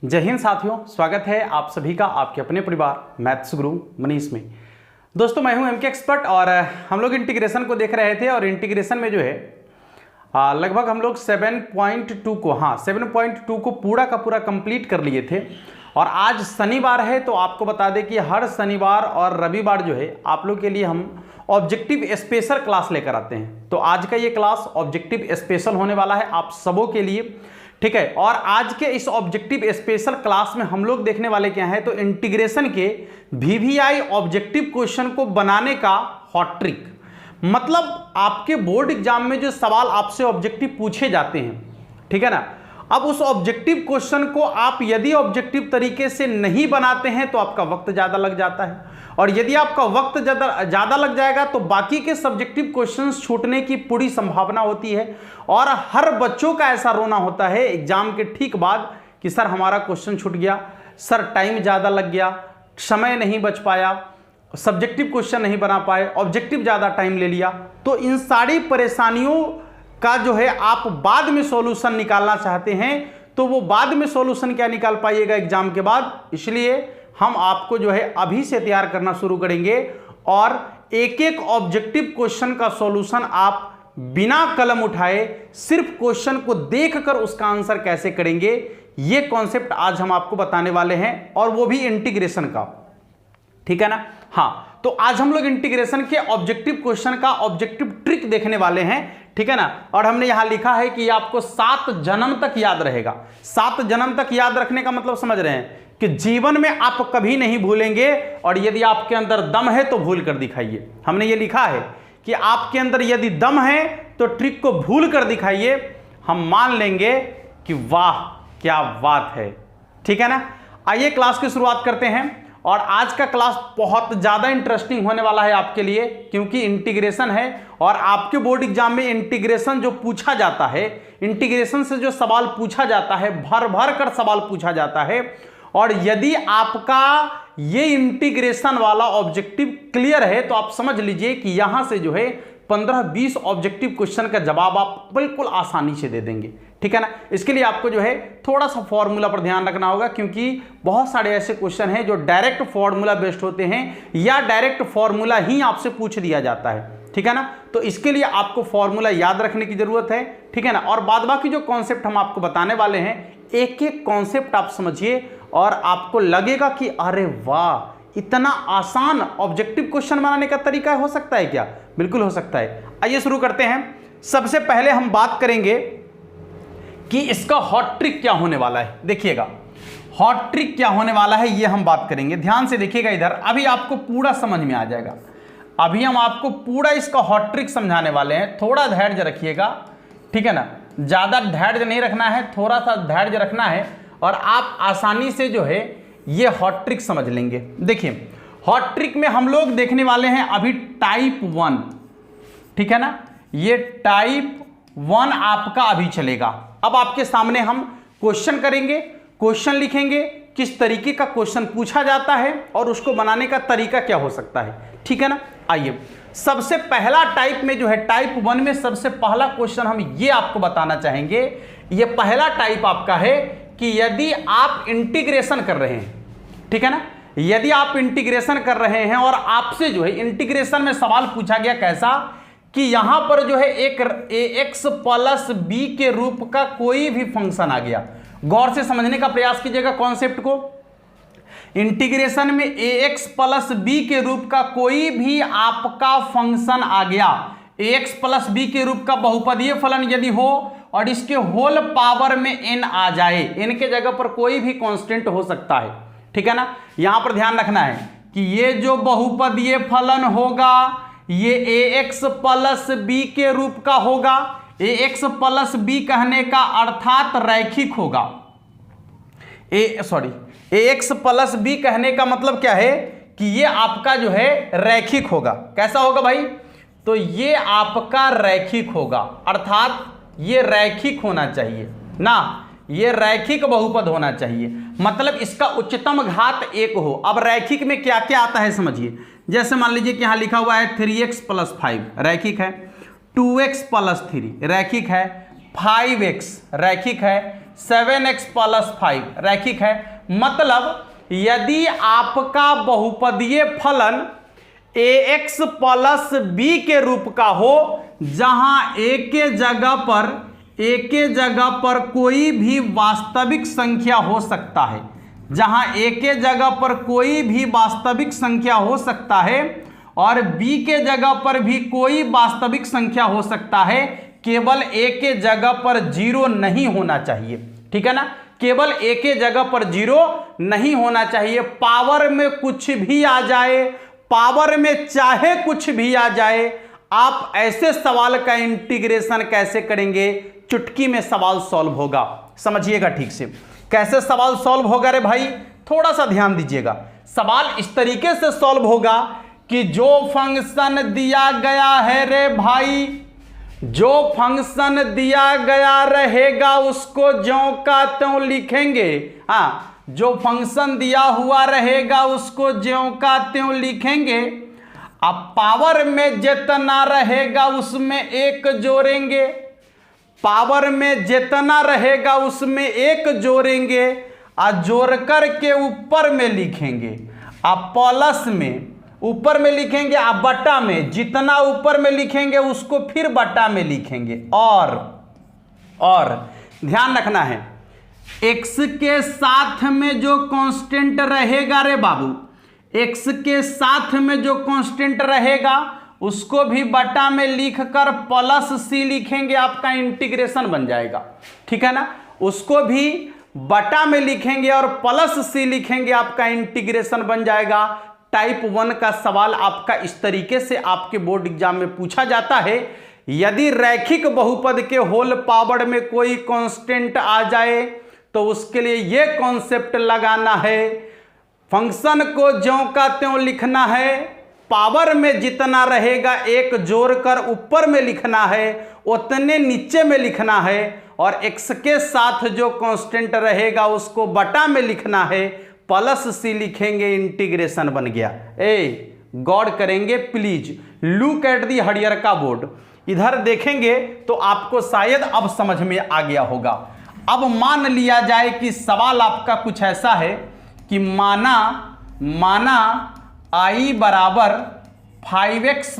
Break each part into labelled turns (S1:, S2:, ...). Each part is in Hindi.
S1: जय हिंद साथियों, स्वागत है आप सभी का आपके अपने परिवार मैथ्स गुरु मनीष में। दोस्तों मैं हूं एमके एक्सपर्ट और हम लोग इंटीग्रेशन को देख रहे थे और इंटीग्रेशन में जो है लगभग हम लोग 7.2 को पूरा का पूरा कंप्लीट कर लिए थे। और आज शनिवार है तो आपको बता दें कि हर शनिवार और रविवार जो है आप लोग के लिए हम ऑब्जेक्टिव स्पेशल क्लास लेकर आते हैं। तो आज का ये क्लास ऑब्जेक्टिव स्पेशल होने वाला है आप सबों के लिए, ठीक है। और आज के इस ऑब्जेक्टिव स्पेशल क्लास में हम लोग देखने वाले क्या है, तो इंटीग्रेशन के वीवीआई ऑब्जेक्टिव क्वेश्चन को बनाने का हॉट ट्रिक। मतलब आपके बोर्ड एग्जाम में जो सवाल आपसे ऑब्जेक्टिव पूछे जाते हैं, ठीक है ना, अब उस ऑब्जेक्टिव क्वेश्चन को आप यदि ऑब्जेक्टिव तरीके से नहीं बनाते हैं तो आपका वक्त ज्यादा लग जाता है, और यदि आपका वक्त ज्यादा लग जाएगा तो बाकी के सब्जेक्टिव क्वेश्चंस छूटने की पूरी संभावना होती है। और हर बच्चों का ऐसा रोना होता है एग्जाम के ठीक बाद कि सर हमारा क्वेश्चन छूट गया, सर टाइम ज्यादा लग गया, समय नहीं बच पाया, सब्जेक्टिव क्वेश्चन नहीं बना पाए, ऑब्जेक्टिव ज्यादा टाइम ले लिया। तो इन सारी परेशानियों का जो है आप बाद में सॉल्यूशन निकालना चाहते हैं तो वो बाद में सॉल्यूशन क्या निकाल पाइएगा एग्जाम के बाद। इसलिए हम आपको जो है अभी से तैयार करना शुरू करेंगे और एक एक ऑब्जेक्टिव क्वेश्चन का सॉल्यूशन आप बिना कलम उठाए सिर्फ क्वेश्चन को देखकर उसका आंसर कैसे करेंगे, ये कॉन्सेप्ट आज हम आपको बताने वाले हैं, और वो भी इंटीग्रेशन का, ठीक है ना। हाँ, तो आज हम लोग इंटीग्रेशन के ऑब्जेक्टिव क्वेश्चन का ऑब्जेक्टिव ट्रिक देखने वाले हैं, ठीक है ना। और हमने यहां लिखा है कि आपको 7 जन्म तक याद रहेगा। 7 जन्म तक याद रखने का मतलब समझ रहे हैं कि जीवन में आप कभी नहीं भूलेंगे, और यदि आपके अंदर दम है तो भूल कर दिखाइए। हमने ये लिखा है कि आपके अंदर यदि दम है तो ट्रिक को भूल कर दिखाइए, हम मान लेंगे कि वाह क्या बात है, ठीक है ना। आइए क्लास की शुरुआत करते हैं। और आज का क्लास बहुत ज्यादा इंटरेस्टिंग होने वाला है आपके लिए, क्योंकि इंटीग्रेशन है और आपके बोर्ड एग्जाम में इंटीग्रेशन जो पूछा जाता है, इंटीग्रेशन से जो सवाल पूछा जाता है, भर भर कर सवाल पूछा जाता है। और यदि आपका ये इंटीग्रेशन वाला ऑब्जेक्टिव क्लियर है तो आप समझ लीजिए कि यहां से जो है 15-20 ऑब्जेक्टिव क्वेश्चन का जवाब आप बिल्कुल आसानी से दे देंगे, ठीक है ना। इसके लिए आपको जो है थोड़ा सा फॉर्मूला पर ध्यान रखना होगा, क्योंकि बहुत सारे ऐसे क्वेश्चन हैं जो डायरेक्ट फॉर्मूला बेस्ड होते हैं या डायरेक्ट फॉर्मूला ही आपसे पूछ दिया जाता है, ठीक है ना। तो इसके लिए आपको फॉर्मूला याद रखने की जरूरत है, ठीक है ना। और बाद बाकी जो कॉन्सेप्ट हम आपको बताने वाले हैं, एक एक कॉन्सेप्ट आप समझिए और आपको लगेगा कि अरे वाह, इतना आसान ऑब्जेक्टिव क्वेश्चन बनाने का तरीका हो सकता है क्या। बिल्कुल हो सकता है। आइए शुरू करते हैं। सबसे पहले हम बात करेंगे कि इसका हॉट ट्रिक क्या होने वाला है। देखिएगा हॉट ट्रिक क्या होने वाला है ये हम बात करेंगे। ध्यान से देखिएगा इधर, अभी आपको पूरा समझ में आ जाएगा। अभी हम आपको पूरा इसका हॉट ट्रिक समझाने वाले हैं, थोड़ा धैर्य रखिएगा, ठीक है ना। ज्यादा धैर्य नहीं रखना है, थोड़ा सा धैर्य रखना है और आप आसानी से जो है ये हॉट ट्रिक समझ लेंगे। देखिए हॉट ट्रिक में हम लोग देखने वाले हैं अभी टाइप 1, ठीक है ना। ये टाइप 1 आपका अभी चलेगा। अब आपके सामने हम क्वेश्चन करेंगे, क्वेश्चन लिखेंगे, किस तरीके का क्वेश्चन पूछा जाता है और उसको बनाने का तरीका क्या हो सकता है, ठीक है ना। आइए सबसे पहला टाइप में जो है टाइप 1 में सबसे पहला क्वेश्चन हम ये आपको बताना चाहेंगे। ये पहला टाइप आपका है कि यदि आप इंटीग्रेशन कर रहे हैं, ठीक है ना, यदि आप इंटीग्रेशन कर रहे हैं और आपसे जो है इंटीग्रेशन में सवाल पूछा गया कैसा कि यहां पर जो है एक ax प्लस बी के रूप का कोई भी फंक्शन आ गया। गौर से समझने का प्रयास कीजिएगा कॉन्सेप्ट को। इंटीग्रेशन में ax प्लस बी के रूप का कोई भी आपका फंक्शन आ गया, ax प्लस बी के रूप का बहुपदीय फलन यदि हो और इसके होल पावर में n आ जाए, n के जगह पर कोई भी कांस्टेंट हो सकता है, ठीक है ना। यहां पर ध्यान रखना है कि ये जो बहुपदीय फलन होगा ये ax प्लस बी के रूप का होगा। ax प्लस बी कहने का अर्थात रैखिक होगा। ax प्लस बी कहने का मतलब क्या है कि ये आपका जो है रैखिक होगा। कैसा होगा भाई, तो ये आपका रैखिक होगा, अर्थात ये रैखिक होना चाहिए ना, ये रैखिक बहुपद होना चाहिए, मतलब इसका उच्चतम घात 1 हो। अब रैखिक में क्या क्या आता है समझिए। जैसे मान लीजिए कि यहां लिखा हुआ है 3x प्लस 5 रैखिक है, 2x प्लस 3 रैखिक है, 5x रैखिक है, 7x प्लस 5 रैखिक है। मतलब यदि आपका बहुपदीय फलन ax प्लस b के रूप का हो, जहां a के जगह पर कोई भी वास्तविक संख्या हो सकता है, जहां a के जगह पर कोई भी वास्तविक संख्या हो सकता है और b के जगह पर भी कोई वास्तविक संख्या हो सकता है, केवल a के जगह पर 0 नहीं होना चाहिए। ठीक है ना, केवल a के जगह पर 0 नहीं होना चाहिए। पावर में कुछ भी आ जाए, पावर में चाहे कुछ भी आ जाए, आप ऐसे सवाल का इंटीग्रेशन कैसे करेंगे? चुटकी में सवाल सॉल्व होगा। समझिएगा ठीक से, कैसे सवाल सॉल्व होगा रे भाई, थोड़ा सा ध्यान दीजिएगा। सवाल इस तरीके से सॉल्व होगा कि जो फंक्शन दिया गया है रे भाई, जो फंक्शन दिया गया रहेगा उसको ज्यों का त्यों लिखेंगे। हाँ, जो फंक्शन दिया हुआ रहेगा उसको ज्यों का त्यों लिखेंगे। अब पावर में जितना रहेगा उसमें एक जोड़ेंगे, पावर में जितना रहेगा उसमें एक जोड़ेंगे और जोड़ करके ऊपर में लिखेंगे। अब प्लस में ऊपर में लिखेंगे, आप बटा में जितना ऊपर में लिखेंगे उसको फिर बटा में लिखेंगे। और ध्यान रखना है, x के साथ में जो कांस्टेंट रहेगा रे बाबू, x के साथ में जो कांस्टेंट रहेगा उसको भी बटा में लिखकर प्लस c लिखेंगे, आपका इंटीग्रेशन बन जाएगा। ठीक है ना, उसको भी बटा में लिखेंगे और प्लस c लिखेंगे, आपका इंटीग्रेशन बन जाएगा। टाइप 1 का सवाल आपका इस तरीके से आपके बोर्ड एग्जाम में पूछा जाता है। यदि रैखिक बहुपद के होल पावर में कोई कांस्टेंट आ जाए तो उसके लिए यह कॉन्सेप्ट लगाना है, फंक्शन को ज्यों का त्यों लिखना है, पावर में जितना रहेगा एक जोड़कर ऊपर में लिखना है, उतने नीचे में लिखना है, और x के साथ जो कांस्टेंट रहेगा उसको बटा में लिखना है, प्लस c लिखेंगे, इंटीग्रेशन बन गया। गौर करेंगे प्लीज, लुक एट दी हरियर का बोर्ड, इधर देखेंगे तो आपको शायद अब समझ में आ गया होगा। अब मान लिया जाए कि सवाल आपका कुछ ऐसा है कि माना i बराबर 5x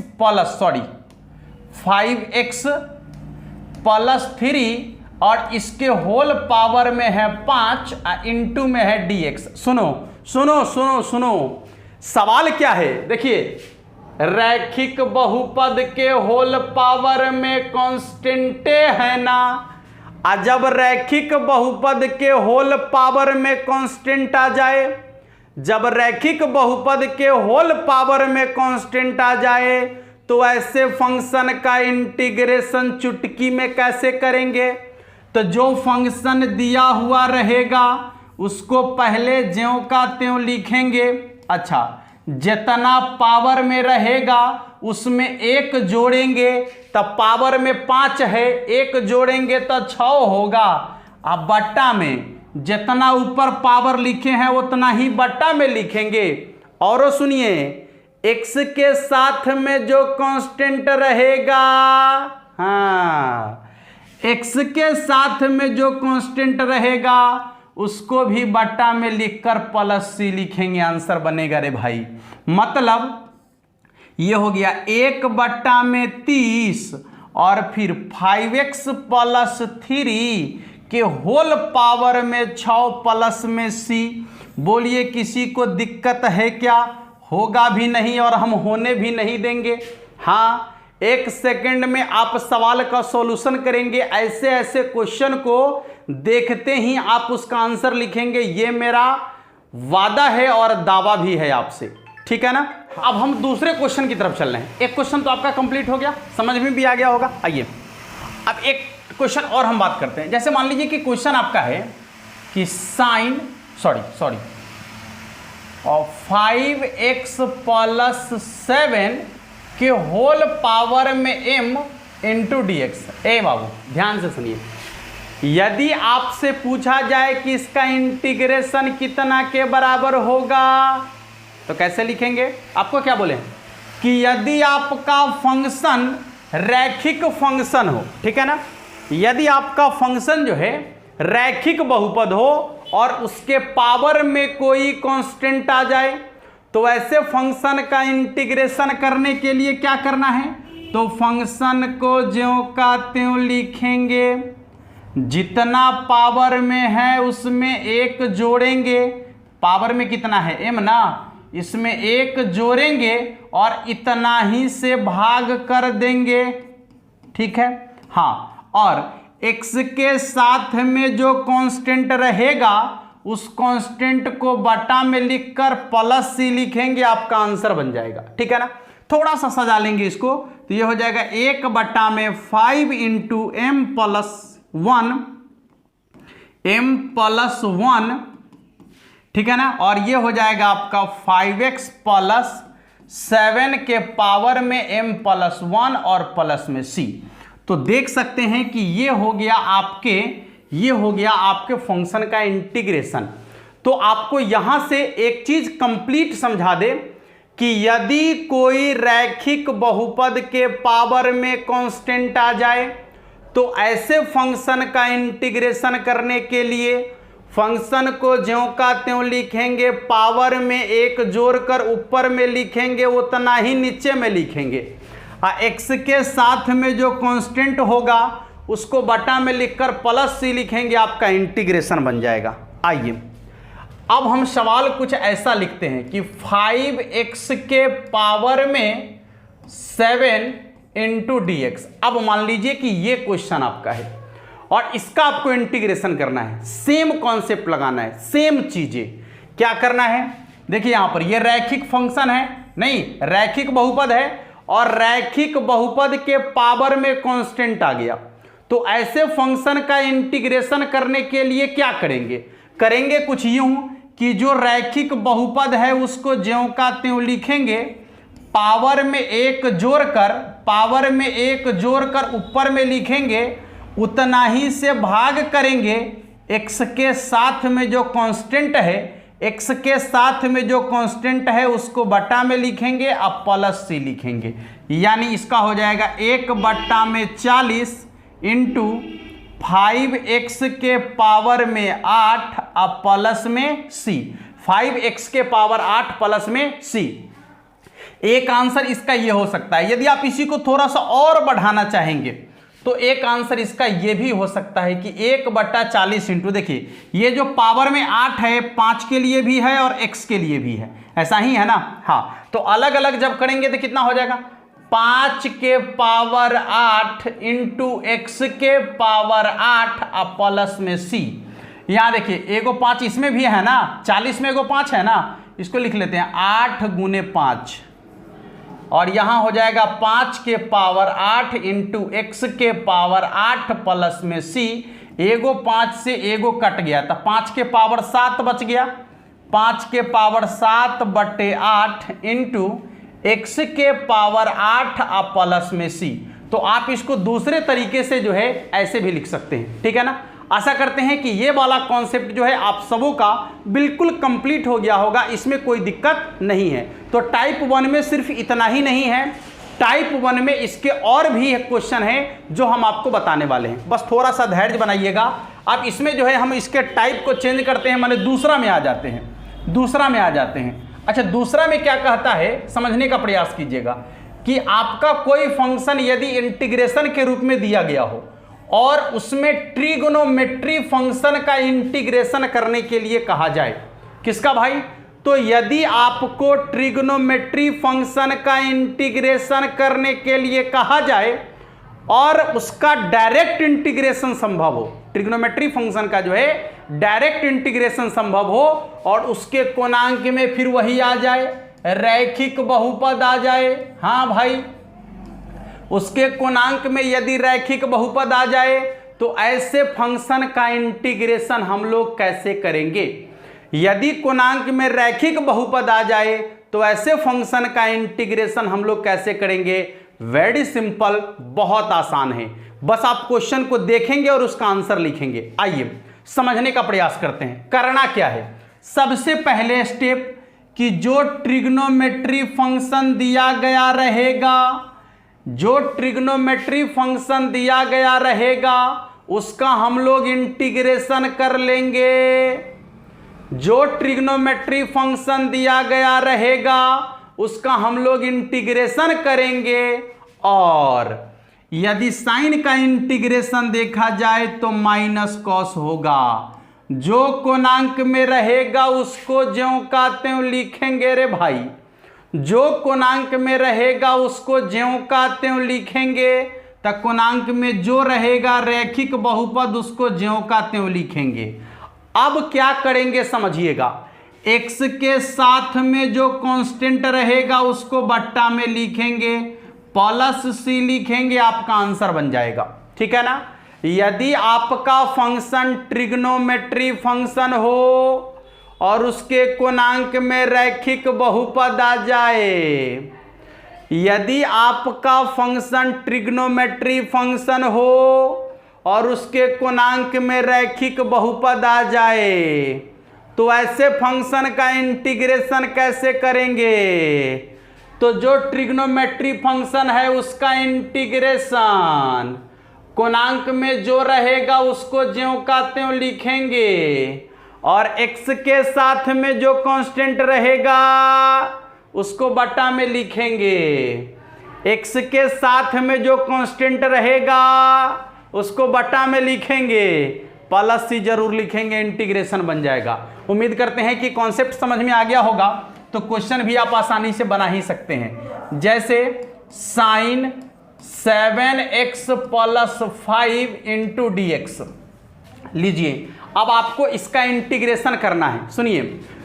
S1: प्लस 3 और इसके होल पावर में है 5 इंटू में है dx। सुनो, सवाल क्या है, देखिए, रैखिक बहुपद के होल पावर में कांस्टेंटे है ना, जब रैखिक बहुपद के होल पावर में कांस्टेंट आ जाए, जब रैखिक बहुपद के होल पावर में कांस्टेंट आ जाए तो ऐसे फंक्शन का इंटीग्रेशन चुटकी में कैसे करेंगे? तो जो फंक्शन दिया हुआ रहेगा उसको पहले ज्यों का त्यों लिखेंगे। अच्छा, जितना पावर में रहेगा उसमें एक जोड़ेंगे, तब पावर में 5 है, एक जोड़ेंगे तो 6 होगा। अब बट्टा में जितना ऊपर पावर लिखे हैं उतना ही बट्टा में लिखेंगे। और सुनिए, x के साथ में जो कांस्टेंट रहेगा, हाँ, x के साथ में जो कांस्टेंट रहेगा उसको भी बट्टा में लिखकर प्लस c लिखेंगे, आंसर बनेगा रे भाई। मतलब ये हो गया 1/30 और फिर 5x प्लस 3 के होल पावर में 6 प्लस में c। बोलिए किसी को दिक्कत है क्या? होगा भी नहीं और हम होने भी नहीं देंगे। हाँ, 1 सेकंड में आप सवाल का सॉल्यूशन करेंगे। ऐसे ऐसे क्वेश्चन को देखते ही आप उसका आंसर लिखेंगे, ये मेरा वादा है और दावा भी है आपसे। ठीक है ना। अब हम दूसरे क्वेश्चन की तरफ चल रहे हैं। एक क्वेश्चन तो आपका कंप्लीट हो गया, समझ में भी आ गया होगा। आइए अब एक क्वेश्चन और हम बात करते हैं। जैसे मान लीजिए कि क्वेश्चन आपका है कि साइन और 5x प्लस 7 के होल पावर में m इंटू dx। ए बाबू ध्यान से सुनिए, यदि आपसे पूछा जाए कि इसका इंटीग्रेशन कितना के बराबर होगा तो कैसे लिखेंगे? आपको क्या बोले कि यदि आपका फंक्शन रैखिक फंक्शन हो, ठीक है ना, यदि आपका फंक्शन जो है रैखिक बहुपद हो और उसके पावर में कोई कांस्टेंट आ जाए, तो ऐसे फंक्शन का इंटीग्रेशन करने के लिए क्या करना है, तो फंक्शन को ज्यों का त्यों लिखेंगे, जितना पावर में है उसमें एक जोड़ेंगे, पावर में कितना है m ना, इसमें एक जोड़ेंगे और इतना ही से भाग कर देंगे, ठीक है। हाँ, और x के साथ में जो कांस्टेंट रहेगा उस कांस्टेंट को बटा में लिखकर प्लस c लिखेंगे, आपका आंसर बन जाएगा, ठीक है ना। थोड़ा सा सजा लेंगे इसको, तो ये हो जाएगा 1/5 इंटू m प्लस 1, ठीक है ना। और ये हो जाएगा आपका 5x प्लस 7 के पावर में m प्लस 1 और प्लस में c। तो देख सकते हैं कि ये हो गया आपके फंक्शन का इंटीग्रेशन। तो आपको यहां से एक चीज कंप्लीट समझा दे कि यदि कोई रैखिक बहुपद के पावर में कांस्टेंट आ जाए, तो ऐसे फंक्शन का इंटीग्रेशन करने के लिए फंक्शन को ज्यों का त्यों लिखेंगे, पावर में एक जोड़कर ऊपर में लिखेंगे, उतना ही नीचे में लिखेंगे। x के साथ में जो कांस्टेंट होगा उसको बटा में लिखकर प्लस c लिखेंगे, आपका इंटीग्रेशन बन जाएगा। आइए अब हम सवाल कुछ ऐसा लिखते हैं कि 5x के पावर में 7 इंटू dx। अब मान लीजिए कि ये क्वेश्चन आपका है और इसका आपको इंटीग्रेशन करना है, सेम कॉन्सेप्ट लगाना है, सेम चीजें क्या करना है। देखिए यहां पर ये रैखिक फंक्शन है, नहीं रैखिक बहुपद है, और रैखिक बहुपद के पावर में कांस्टेंट आ गया, तो ऐसे फंक्शन का इंटीग्रेशन करने के लिए क्या करेंगे कुछ यूं कि जो रैखिक बहुपद है उसको ज्यों का त्यों लिखेंगे, पावर में एक जोड़कर ऊपर में लिखेंगे, उतना ही से भाग करेंगे, x के साथ में जो कांस्टेंट है उसको बटा में लिखेंगे, अब प्लस c लिखेंगे, यानी इसका हो जाएगा 1/40 इंटू 5x के पावर में 8 अब प्लस में c, 5x के पावर 8 प्लस में c। एक आंसर इसका ये हो सकता है। यदि आप इसी को थोड़ा सा और बढ़ाना चाहेंगे तो एक आंसर इसका ये भी हो सकता है कि 1/40 इंटू, देखिए ये जो पावर में 8 है 5 के लिए भी है और x के लिए भी है, ऐसा ही है ना। हाँ, तो अलग अलग जब करेंगे तो कितना हो जाएगा, 5 के पावर 8 इंटू x के पावर 8 अब प्लस में c। यहां देखिए एगो 5 इसमें भी है ना, 40 में एगो 5 है ना, इसको लिख लेते हैं 8 गुने 5, और यहां हो जाएगा 5 के पावर 8 इंटू x के पावर 8 प्लस में c। एगो 5 से एगो कट गया तो 5 के पावर 7 बच गया, 5 के पावर 7/8 इंटू x के पावर 8 अब प्लस में c। तो आप इसको दूसरे तरीके से जो है ऐसे भी लिख सकते हैं, ठीक है ना। आशा करते हैं कि ये वाला कॉन्सेप्ट जो है आप सबों का बिल्कुल कंप्लीट हो गया होगा, इसमें कोई दिक्कत नहीं है। तो टाइप 1 में सिर्फ इतना ही नहीं है, टाइप 1 में इसके और भी क्वेश्चन है जो हम आपको बताने वाले हैं, बस थोड़ा सा धैर्य बनाइएगा। अब इसमें जो है हम इसके टाइप को चेंज करते हैं, माने दूसरा में आ जाते हैं। अच्छा, दूसरा में क्या कहता है समझने का प्रयास कीजिएगा कि आपका कोई फंक्शन यदि इंटीग्रेशन के रूप में दिया गया हो और उसमें ट्रिगोनोमेट्री फंक्शन का इंटीग्रेशन करने के लिए कहा जाए, किसका भाई, तो यदि आपको ट्रिगोनोमेट्री फंक्शन का इंटीग्रेशन करने के लिए कहा जाए और उसका डायरेक्ट इंटीग्रेशन संभव हो, ट्रिगोनोमेट्री फंक्शन का जो है डायरेक्ट इंटीग्रेशन संभव हो और उसके कोणांक में फिर वही आ जाए, रैखिक बहुपद आ जाए। हाँ भाई, उसके कोणांक में यदि रैखिक बहुपद आ जाए तो ऐसे फंक्शन का इंटीग्रेशन हम लोग कैसे करेंगे। यदि कोणांक में रैखिक बहुपद आ जाए तो ऐसे फंक्शन का इंटीग्रेशन हम लोग कैसे करेंगे। वेरी सिंपल, बहुत आसान है, बस आप क्वेश्चन को देखेंगे और उसका आंसर लिखेंगे। आइए समझने का प्रयास करते हैं। करना क्या है, सबसे पहले स्टेप कि जो ट्रिग्नोमेट्री फंक्शन दिया गया रहेगा जो ट्रिग्नोमेट्री फंक्शन दिया गया रहेगा उसका हम लोग इंटीग्रेशन कर लेंगे। जो ट्रिग्नोमेट्री फंक्शन दिया गया रहेगा उसका हम लोग इंटीग्रेशन करेंगे। और यदि साइन का इंटीग्रेशन देखा जाए तो माइनस कॉस होगा। जो कोणांक में रहेगा उसको ज्यों का त्यों लिखेंगे रे भाई। जो कोणांक में रहेगा उसको ज्यों का त्यों लिखेंगे। तो कोणांक में जो रहेगा रैखिक बहुपद उसको ज्यों का त्यों लिखेंगे। अब क्या करेंगे समझिएगा, x के साथ में जो कांस्टेंट रहेगा उसको बट्टा में लिखेंगे, प्लस c लिखेंगे, आपका आंसर बन जाएगा। ठीक है ना। यदि आपका फंक्शन ट्रिग्नोमेट्री फंक्शन हो और उसके कोणांक में रैखिक बहुपद आ जाए, यदि आपका फंक्शन ट्रिग्नोमेट्री फंक्शन हो और उसके कोणांक में रैखिक बहुपद आ जाए, तो ऐसे फंक्शन का इंटीग्रेशन कैसे करेंगे। तो जो ट्रिग्नोमेट्री फंक्शन है उसका इंटीग्रेशन, कोणांक में जो रहेगा उसको ज्यों का त्यों लिखेंगे और x के साथ में जो कांस्टेंट रहेगा उसको बटा में लिखेंगे। x के साथ में जो कांस्टेंट रहेगा उसको बटा में लिखेंगे, प्लस c जरूर लिखेंगे, इंटीग्रेशन बन जाएगा। उम्मीद करते हैं कि कॉन्सेप्ट समझ में आ गया होगा। तो क्वेश्चन भी आप आसानी से बना ही सकते हैं। जैसे साइन 7x + 5 × dx लीजिए। अब आपको इसका इंटीग्रेशन करना है। सुनिए,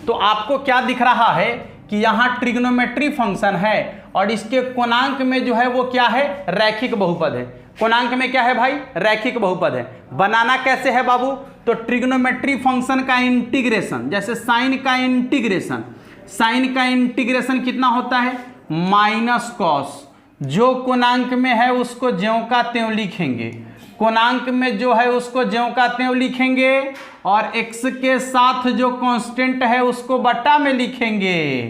S1: तो आपको क्या दिख रहा है कि यहाँ ट्रिग्नोमेट्री फंक्शन है और इसके कोणांक में जो है वो क्या है, रैखिक बहुपद है। कोणांक में क्या है भाई, रैखिक बहुपद है। बनाना कैसे है बाबू, तो ट्रिग्नोमेट्री फंक्शन का इंटीग्रेशन, जैसे साइन का इंटीग्रेशन, साइन का इंटीग्रेशन कितना होता है, माइनस कॉस। जो कोणांक में है उसको ज्यों का त्यों लिखेंगे, कोणांक में जो है उसको ज्यों का त्यों लिखेंगे और x के साथ जो कांस्टेंट है उसको बट्टा में लिखेंगे,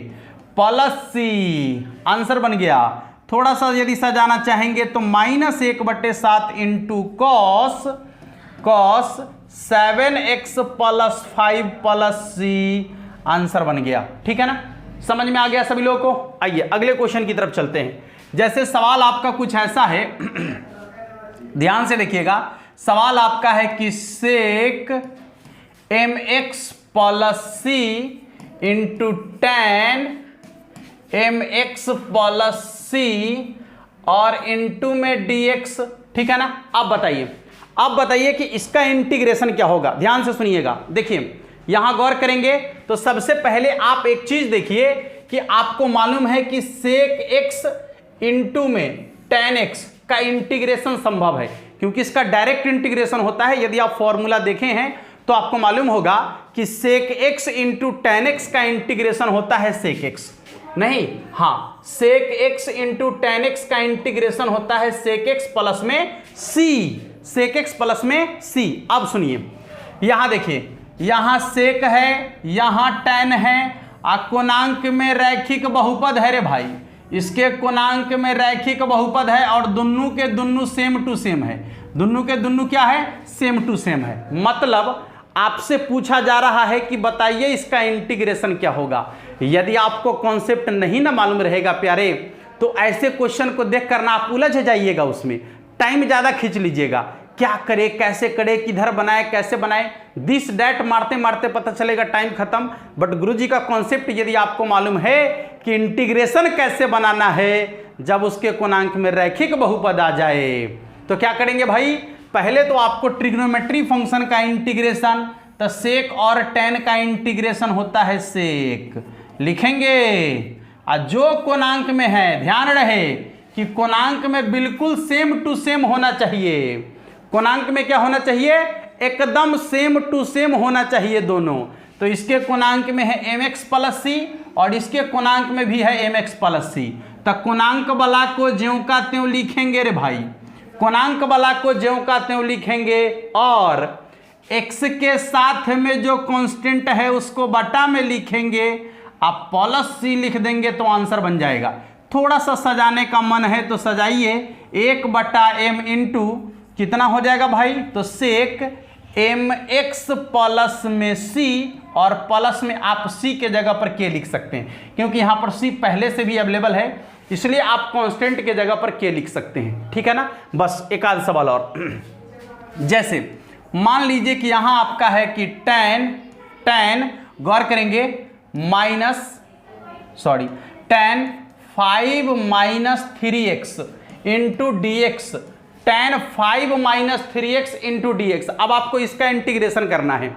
S1: प्लस c। आंसर बन गया। थोड़ा सा यदि सजाना चाहेंगे तो -1/7 × cos 7x + 5 + c, आंसर बन गया। ठीक है ना, समझ में आ गया सभी लोगों को। आइए अगले क्वेश्चन की तरफ चलते हैं। जैसे सवाल आपका कुछ ऐसा है, ध्यान से देखिएगा। सवाल आपका है कि सेक mx + c × tan mx + c और इनटू में dx। ठीक है ना। अब बताइए कि इसका इंटीग्रेशन क्या होगा। ध्यान से सुनिएगा। देखिए यहां गौर करेंगे तो सबसे पहले आप एक चीज देखिए कि आपको मालूम है कि सेक x इनटू में tan x का इंटीग्रेशन संभव है, क्योंकि इसका डायरेक्ट इंटीग्रेशन होता है। यदि आप फॉर्मूला देखे हैं तो आपको मालूम होगा कि सेक x × tan x का इंटीग्रेशन होता है सेक x, नहीं, हाँ, सेक x × tan x का इंटीग्रेशन होता है सेक x प्लस में c, सेक x प्लस में c। अब सुनिए, यहां देखिए, यहां सेक है, यहां tan है, कोणांक में रैखिक बहुपद है रे भाई। इसके कोणांक में रैखिक बहुपद है और दोनों के दोनों सेम टू सेम है। दोनों के दोनों क्या है, सेम टू सेम है। मतलब आपसे पूछा जा रहा है कि बताइए इसका इंटीग्रेशन क्या होगा। यदि आपको कॉन्सेप्ट नहीं ना मालूम रहेगा प्यारे, तो ऐसे क्वेश्चन को देख कर ना आप उलझ जाइएगा, उसमें टाइम ज़्यादा खींच लीजिएगा। क्या करे, कैसे करे, किधर बनाए, कैसे बनाए, दिस डैट मारते मारते पता चलेगा टाइम खत्म। बट गुरुजी का कॉन्सेप्ट यदि आपको मालूम है कि इंटीग्रेशन कैसे बनाना है जब उसके कोणांक में रैखिक बहुपद आ जाए, तो क्या करेंगे भाई, पहले तो आपको ट्रिग्नोमेट्री फंक्शन का इंटीग्रेशन, तो सेक और tan का इंटीग्रेशन होता है सेक, लिखेंगे। और जो कोणांक में है, ध्यान रहे कि कोणांक में बिल्कुल सेम टू सेम होना चाहिए। कोणांक में क्या होना चाहिए, एकदम सेम टू सेम होना चाहिए दोनों। तो इसके कोणांक में है mx + c और इसके कोणांक में भी है mx + c। तो कोणांक वाला को ज्यों का त्यों लिखेंगे रे भाई, कोणांक वाला को ज्यों का त्यों लिखेंगे और x के साथ में जो कांस्टेंट है उसको बटा में लिखेंगे, आप +c लिख देंगे तो आंसर बन जाएगा। थोड़ा सा सजाने का मन है तो सजाइए। 1/m इंटू कितना हो जाएगा भाई, तो सेक mx प्लस में c, और प्लस में आप c के जगह पर k लिख सकते हैं, क्योंकि यहां पर c पहले से भी अवेलेबल है, इसलिए आप कांस्टेंट के जगह पर k लिख सकते हैं। ठीक है ना। बस एक आध सवाल और, जैसे मान लीजिए कि यहां आपका है कि tan गौर करेंगे tan 5 - 3x into dx, tan 5 - 3x into dx। अब आपको इसका इंटीग्रेशन करना है,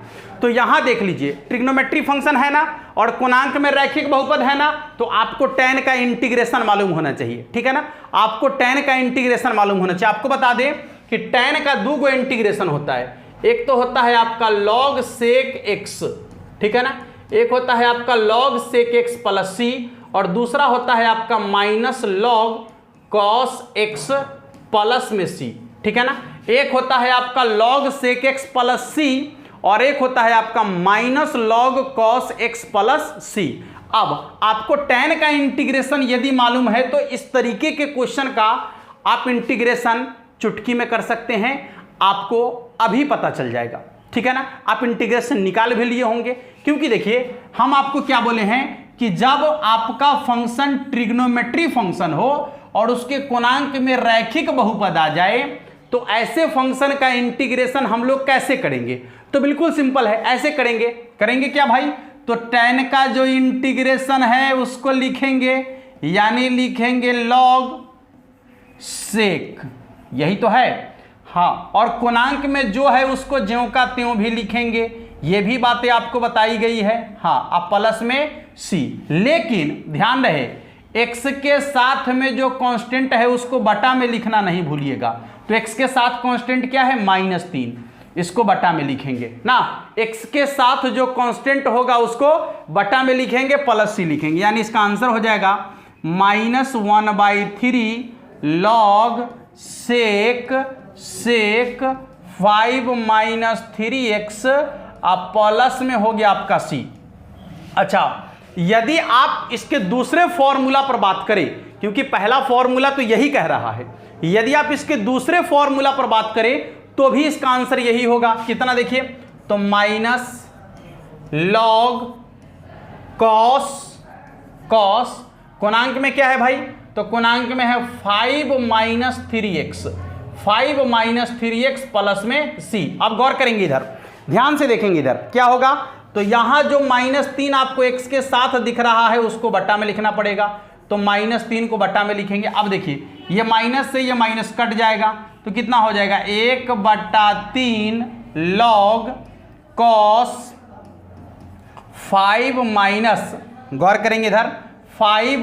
S1: तो यहां देख लीजिए ट्रिग्नोमेट्री फंक्शन है ना, और कोणांक में रैखिक बहुपद है ना, तो आपको tan का इंटीग्रेशन मालूम होना चाहिए। ठीक है ना, आपको tan का इंटीग्रेशन मालूम होना चाहिए। आपको बता दें कि tan का दो गो इंटीग्रेशन होता है, एक तो होता है आपका log sec x, ठीक है ना, एक होता है आपका log sec x plus c, और दूसरा होता है आपका minus log cos x plus में c। ठीक है ना, एक होता है आपका log sec x plus c, और एक होता है आपका minus log cos x plus c। अब आपको tan का इंटीग्रेशन यदि मालूम है तो इस तरीके के क्वेश्चन का आप इंटीग्रेशन चुटकी में कर सकते हैं, आपको अभी पता चल जाएगा। ठीक है ना, आप इंटीग्रेशन निकाल भी लिए होंगे, क्योंकि देखिए हम आपको क्या बोले हैं कि जब आपका फंक्शन ट्रिग्नोमेट्री फंक्शन हो और उसके कोणांक में रैखिक बहुपद आ जाए, तो ऐसे फंक्शन का इंटीग्रेशन हम लोग कैसे करेंगे, तो बिल्कुल सिंपल है, ऐसे करेंगे क्या भाई, तो tan का जो इंटीग्रेशन है उसको लिखेंगे, यानी लिखेंगे log sec, यही तो है, हाँ, और कोणांक में जो है उसको ज्यों का त्यों भी लिखेंगे, ये भी बातें आपको बताई गई है, हाँ, अब प्लस में c। लेकिन ध्यान रहे x के साथ में जो कांस्टेंट है उसको बटा में लिखना नहीं भूलिएगा, तो x के साथ कांस्टेंट क्या है, -3, इसको बटा में लिखेंगे ना, x के साथ जो कांस्टेंट होगा उसको बटा में लिखेंगे, प्लस c लिखेंगे, यानी इसका आंसर हो जाएगा -1/3 log sec 5 - 3x, अब प्लस में हो गया आपका c। अच्छा, यदि आप इसके दूसरे फॉर्मूला पर बात करें, क्योंकि पहला फॉर्मूला तो यही कह रहा है, यदि आप इसके दूसरे फॉर्मूला पर बात करें तो भी इसका आंसर यही होगा, कितना देखिए, तो माइनस log cos कोणांक में क्या है भाई, तो कोणांक में है 5 - 3x, 5 - 3x प्लस में c। अब गौर करेंगे इधर, ध्यान से देखेंगे इधर क्या होगा, तो यहां जो -3 आपको x के साथ दिख रहा है उसको बट्टा में लिखना पड़ेगा, तो -3 को बट्टा में लिखेंगे। अब देखिए ये माइनस से ये माइनस कट जाएगा, तो कितना हो जाएगा, 1/3 log cos 5 गौर करेंगे इधर 5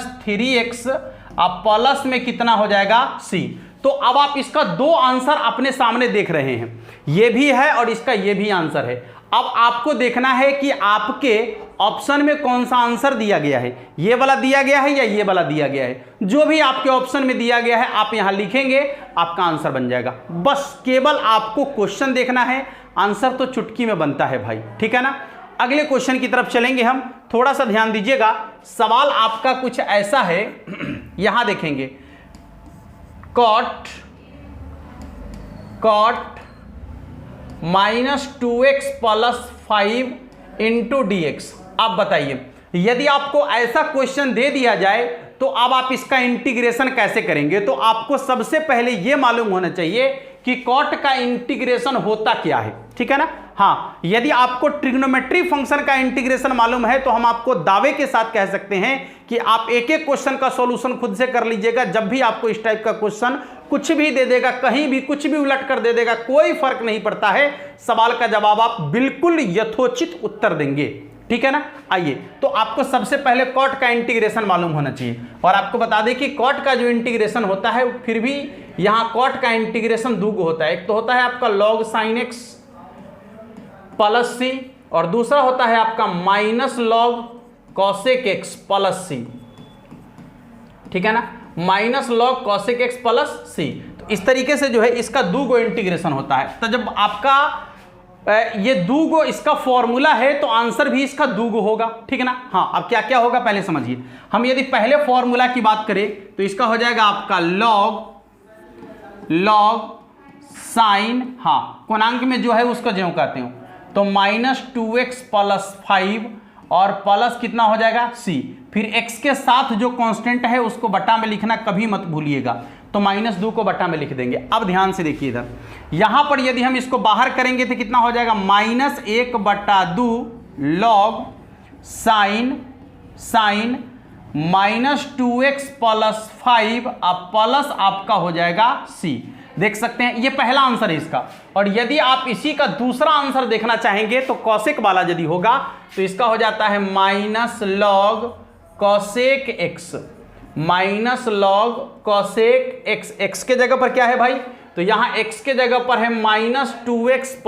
S1: - 3x, अब प्लस में कितना हो जाएगा, c। तो अब आप इसका दो आंसर अपने सामने देख रहे हैं, ये भी है और इसका ये भी आंसर है। अब आपको देखना है कि आपके ऑप्शन में कौन सा आंसर दिया गया है, ये वाला दिया गया है या ये वाला दिया गया है, जो भी आपके ऑप्शन में दिया गया है आप यहां लिखेंगे, आपका आंसर बन जाएगा। बस केवल आपको क्वेश्चन देखना है, आंसर तो चुटकी में बनता है भाई। ठीक है ना, अगले क्वेश्चन की तरफ चलेंगे हम, थोड़ा सा ध्यान दीजिएगा। सवाल आपका कुछ ऐसा है, यहां देखेंगे cot -2x + 5 इंटू dx। अब बताइए, यदि आपको ऐसा क्वेश्चन दे दिया जाए तो अब आप इसका इंटीग्रेशन कैसे करेंगे, तो आपको सबसे पहले यह मालूम होना चाहिए कि कॉट का इंटीग्रेशन होता क्या है। ठीक है ना, हाँ, यदि आपको ट्रिग्नोमेट्री फंक्शन का इंटीग्रेशन मालूम है तो हम आपको दावे के साथ कह सकते हैं कि आप एक एक क्वेश्चन का सॉल्यूशन खुद से कर लीजिएगा। जब भी आपको इस टाइप का क्वेश्चन कुछ भी दे देगा, कहीं भी कुछ भी उलट कर दे देगा, कोई फर्क नहीं पड़ता है, सवाल का जवाब आप बिल्कुल यथोचित उत्तर देंगे। ठीक है ना, आइए, तो आपको सबसे पहले कॉट का इंटीग्रेशन मालूम होना चाहिए, और आपको बता दें कि कॉट का जो इंटीग्रेशन होता है फिर भी यहां कॉट का इंटीग्रेशन दो होता है, एक तो होता है आपका log sin x plus c, और दूसरा होता है आपका -log cosec x plus c। ठीक है ना, -log cosec x plus c। तो इस तरीके से जो है इसका दो इंटीग्रेशन होता है। तो जब आपका ये दूगो इसका फॉर्मूला है तो आंसर भी इसका दूगो होगा, ठीक है ना। हाँ, अब क्या क्या होगा पहले समझिए। हम यदि पहले फॉर्मूला की बात करें तो इसका हो जाएगा आपका लॉग साइन, हाँ पूर्णांक में जो है उसको ज्यों कहते हो, तो -2x + 5 और प्लस कितना हो जाएगा c, फिर x के साथ जो कांस्टेंट है उसको बटा में लिखना कभी मत भूलिएगा, तो -2 को बटा में लिख देंगे। अब ध्यान से देखिए इधर, यहां पर यदि हम इसको बाहर करेंगे तो कितना हो जाएगा -1/2 लॉग साइन -2x + 5 अब प्लस आपका हो जाएगा c। देख सकते हैं ये पहला आंसर है इसका। और यदि आप इसी का दूसरा आंसर देखना चाहेंगे तो कॉसेक वाला यदि होगा तो इसका हो जाता है -log cosec x x के जगह पर क्या है भाई, तो यहां x के जगह पर है -2x +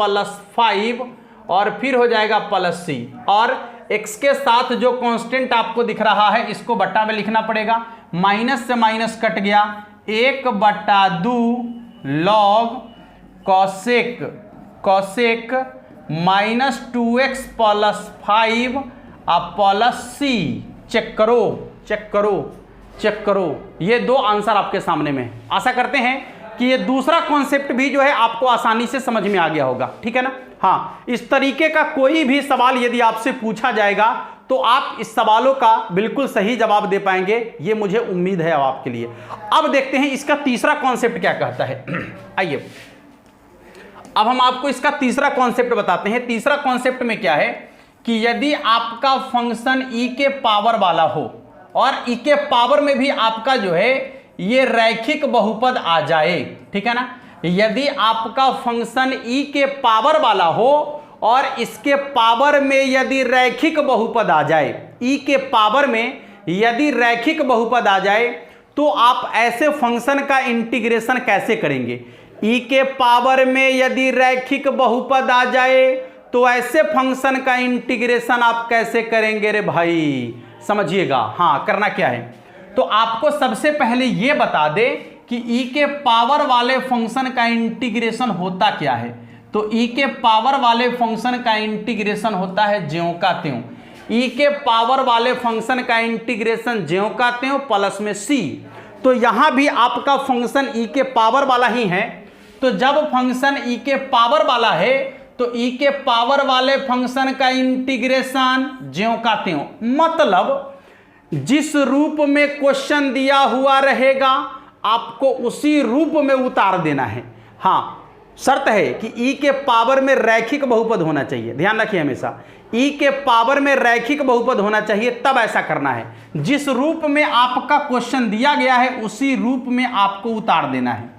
S1: 5 और फिर हो जाएगा +c, और x के साथ जो कांस्टेंट आपको दिख रहा है इसको बट्टा में लिखना पड़ेगा, माइनस से माइनस कट गया, 1/2 log cosec -2x + 5 अब +c। चेक करो ये दो आंसर आपके सामने में। आशा करते हैं कि ये दूसरा कॉन्सेप्ट भी जो है आपको आसानी से समझ में आ गया होगा, ठीक है ना। हाँ, इस तरीके का कोई भी सवाल यदि आपसे पूछा जाएगा तो आप इस सवालों का बिल्कुल सही जवाब दे पाएंगे, ये मुझे उम्मीद है आपके लिए। अब देखते हैं इसका तीसरा कॉन्सेप्ट क्या कहता है। आइए अब हम आपको इसका तीसरा कॉन्सेप्ट बताते हैं। तीसरा कॉन्सेप्ट में क्या है कि यदि आपका फंक्शन e के पावर वाला हो और e के पावर में भी आपका जो है ये रैखिक बहुपद आ जाए, ठीक है ना। यदि आपका फंक्शन e के पावर वाला हो और इसके पावर में यदि रैखिक बहुपद आ जाए, e के पावर में यदि रैखिक बहुपद आ जाए तो आप ऐसे फंक्शन का इंटीग्रेशन कैसे करेंगे। e के पावर में यदि रैखिक बहुपद आ जाए तो ऐसे फंक्शन का इंटीग्रेशन आप कैसे करेंगे रे भाई, समझिएगा। हाँ, करना क्या है तो आपको सबसे पहले ये बता दे कि e के पावर वाले फंक्शन का इंटीग्रेशन होता क्या है। तो e के पावर वाले फंक्शन का इंटीग्रेशन होता है ज्यों का त्यों। e के पावर वाले फंक्शन का इंटीग्रेशन ज्यों का त्यों प्लस में c। तो यहां भी आपका फंक्शन e के पावर वाला ही है, तो जब फंक्शन e के पावर वाला है तो e के पावर वाले फंक्शन का इंटीग्रेशन ज्यों का त्यों, मतलब जिस रूप में क्वेश्चन दिया हुआ रहेगा आपको उसी रूप में उतार देना है। हाँ, शर्त है कि e के पावर में रैखिक बहुपद होना चाहिए, ध्यान रखिए हमेशा e के पावर में रैखिक बहुपद होना चाहिए, तब ऐसा करना है। जिस रूप में आपका क्वेश्चन दिया गया है उसी रूप में आपको उतार देना है,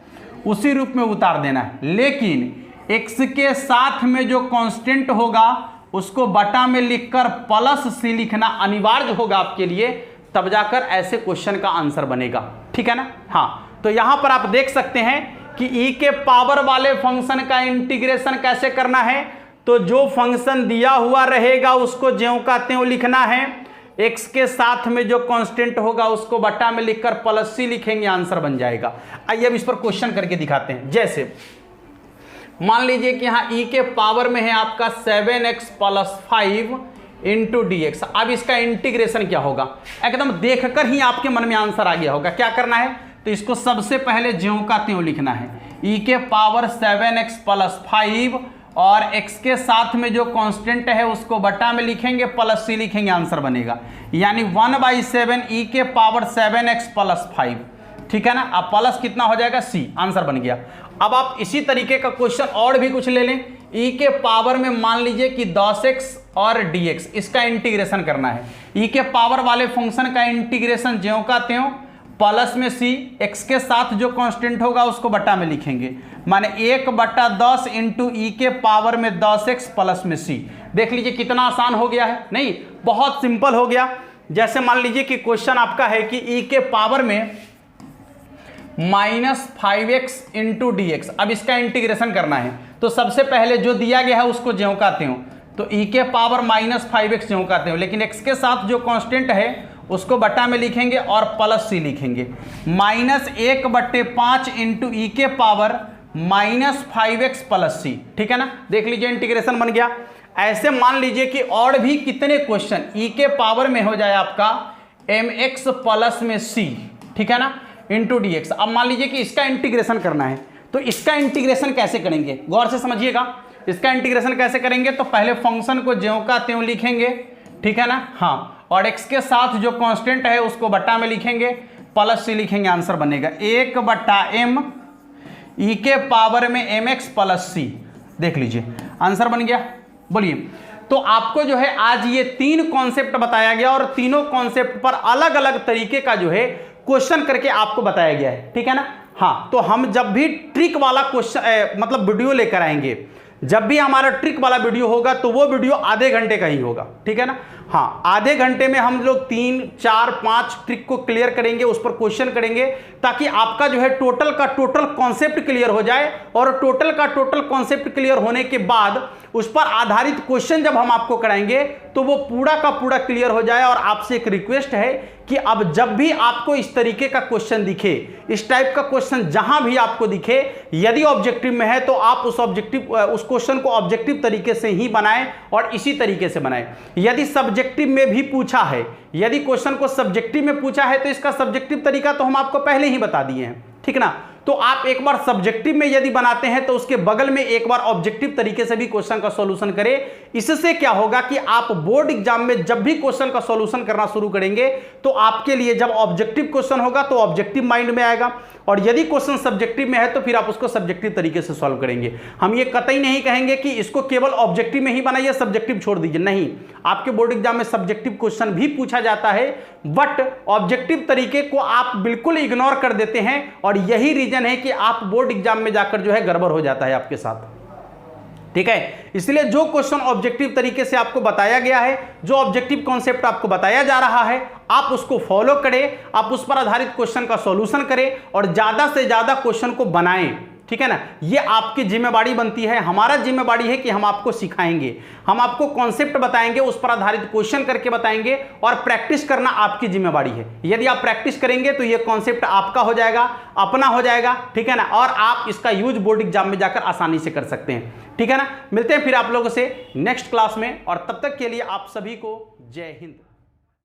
S1: उसी रूप में उतार देना है। लेकिन x के साथ में जो कांस्टेंट होगा उसको बटा में लिखकर +c लिखना अनिवार्य होगा आपके लिए, तब जाकर ऐसे क्वेश्चन का आंसर बनेगा, ठीक है ना। हाँ, तो यहां पर आप देख सकते हैं कि e के पावर वाले फंक्शन का इंटीग्रेशन कैसे करना है, तो जो फंक्शन दिया हुआ रहेगा उसको ज्यों का त्यों लिखना है, x के साथ में जो कांस्टेंट होगा उसको बटा में लिखकर +c लिखेंगे, आंसर बन जाएगा। आइए अब इस पर क्वेश्चन करके दिखाते हैं। जैसे मान लीजिए कि यहाँ e के पावर में है आपका 7x + 5 × dx। अब इसका इंटीग्रेशन क्या होगा, एकदम देखकर ही आपके मन में आंसर आ गया होगा। क्या करना है तो इसको सबसे पहले ज्यों का त्यों लिखना है, e के पावर 7x + 5 और x के साथ में जो कांस्टेंट है उसको बटा में लिखेंगे, +c लिखेंगे, आंसर बनेगा। यानी 1/7 e के पावर 7x + 5, ठीक है ना। अब प्लस कितना हो जाएगा c, आंसर बन गया। अब आप इसी तरीके का क्वेश्चन और भी कुछ ले लें, e के पावर में मान लीजिए कि 10x और dx, इसका इंटीग्रेशन करना है। e के पावर वाले फंक्शन का इंटीग्रेशन ज्यों का त्यों प्लस में c, x के साथ जो कांस्टेंट होगा उसको बटा में लिखेंगे, माने 1/10 × e के पावर में 10x प्लस में c। देख लीजिए कितना आसान हो गया है, नहीं बहुत सिंपल हो गया। जैसे मान लीजिए कि क्वेश्चन आपका है कि e के पावर में -5x × dx, अब इसका इंटीग्रेशन करना है। तो सबसे पहले जो दिया गया है उसको ज्यों का त्यों, तो e के पावर -5x ज्यों का त्यों, लेकिन x के साथ जो कांस्टेंट है उसको बटा में लिखेंगे और +c लिखेंगे। -1/5 × e के पावर -5x + c, ठीक है ना। देख लीजिए इंटीग्रेशन बन गया। ऐसे मान लीजिए कि और भी कितने क्वेश्चन e के पावर में हो जाए आपका mx प्लस में c, ठीक है ना, इंटू dx। अब मान लीजिए कि इसका इंटीग्रेशन करना है, तो इसका इंटीग्रेशन कैसे करेंगे, गौर से समझिएगा। इसका इंटीग्रेशन कैसे करेंगे, तो पहले फंक्शन को ज्यों का त्यों लिखेंगे, ठीक है ना, हाँ, और x के साथ जो कांस्टेंट है उसको बट्टा में लिखेंगे, प्लस c लिखेंगे, आंसर बनेगा 1/m e के पावर में mx प्लस c। देख लीजिए आंसर बन गया। बोलिए, तो आपको जो है आज ये 3 कॉन्सेप्ट बताया गया और तीनों कॉन्सेप्ट पर अलग अलग तरीके का जो है क्वेश्चन करके आपको बताया गया है, ठीक है ना। हाँ, तो हम जब भी ट्रिक वाला क्वेश्चन मतलब वीडियो लेकर आएंगे, जब भी हमारा ट्रिक वाला वीडियो होगा तो वो वीडियो आधे घंटे का ही होगा, ठीक है ना। हाँ, आधे घंटे में हम लोग 3, 4, 5 ट्रिक को क्लियर करेंगे, उस पर क्वेश्चन करेंगे, ताकि आपका जो है टोटल का टोटल कॉन्सेप्ट क्लियर हो जाए। और टोटल का टोटल कॉन्सेप्ट क्लियर होने के बाद उस पर आधारित क्वेश्चन जब हम आपको कराएंगे तो वो पूरा का पूरा क्लियर हो जाए। और आपसे एक रिक्वेस्ट है कि अब जब भी आपको इस तरीके का क्वेश्चन दिखे, इस टाइप का क्वेश्चन जहां भी आपको दिखे, यदि ऑब्जेक्टिव में है तो आप उस क्वेश्चन को ऑब्जेक्टिव तरीके से ही बनाएं और इसी तरीके से बनाएं। यदि सब्जेक्टिव में भी पूछा है, यदि क्वेश्चन को सब्जेक्टिव में पूछा है तो इसका सब्जेक्टिव तरीका तो हम आपको पहले ही बता दिए हैं, ठीक ना। तो आप एक बार सब्जेक्टिव में यदि बनाते हैं तो उसके बगल में एक बार ऑब्जेक्टिव तरीके से भी क्वेश्चन का सॉल्यूशन करें। इससे क्या होगा कि आप बोर्ड एग्जाम में जब भी क्वेश्चन का सॉल्यूशन करना शुरू करेंगे तो आपके लिए जब ऑब्जेक्टिव क्वेश्चन होगा तो ऑब्जेक्टिव माइंड में आएगा, और यदि क्वेश्चन सब्जेक्टिव में है तो फिर आप उसको सब्जेक्टिव तरीके से सॉल्व करेंगे। हम ये कतई नहीं कहेंगे कि इसको केवल ऑब्जेक्टिव में ही बनाइए, सब्जेक्टिव छोड़ दीजिए, नहीं। आपके बोर्ड एग्जाम में सब्जेक्टिव क्वेश्चन भी पूछा जाता है, बट ऑब्जेक्टिव तरीके को आप बिल्कुल इग्नोर कर देते हैं, और यही रीजन है कि आप बोर्ड एग्जाम में जाकर जो है गड़बड़ हो जाता है आपके साथ, ठीक है। इसलिए जो क्वेश्चन ऑब्जेक्टिव तरीके से आपको बताया गया है, जो ऑब्जेक्टिव कॉन्सेप्ट आपको बताया जा रहा है, आप उसको फॉलो करें, आप उस पर आधारित क्वेश्चन का सॉल्यूशन करें और ज्यादा से ज्यादा क्वेश्चन को बनाएं, ठीक है ना। ये आपकी जिम्मेवारी बनती है, हमारा जिम्मेवारी है कि हम आपको सिखाएंगे, हम आपको कॉन्सेप्ट बताएंगे, उस पर आधारित क्वेश्चन करके बताएंगे, और प्रैक्टिस करना आपकी जिम्मेवारी है। यदि आप प्रैक्टिस करेंगे तो ये कॉन्सेप्ट आपका हो जाएगा, अपना हो जाएगा, ठीक है ना, और आप इसका यूज बोर्ड एग्जाम में जाकर आसानी से कर सकते हैं, ठीक है ना। मिलते हैं फिर आप लोगों से नेक्स्ट क्लास में, और तब तक के लिए आप सभी को जय हिंद।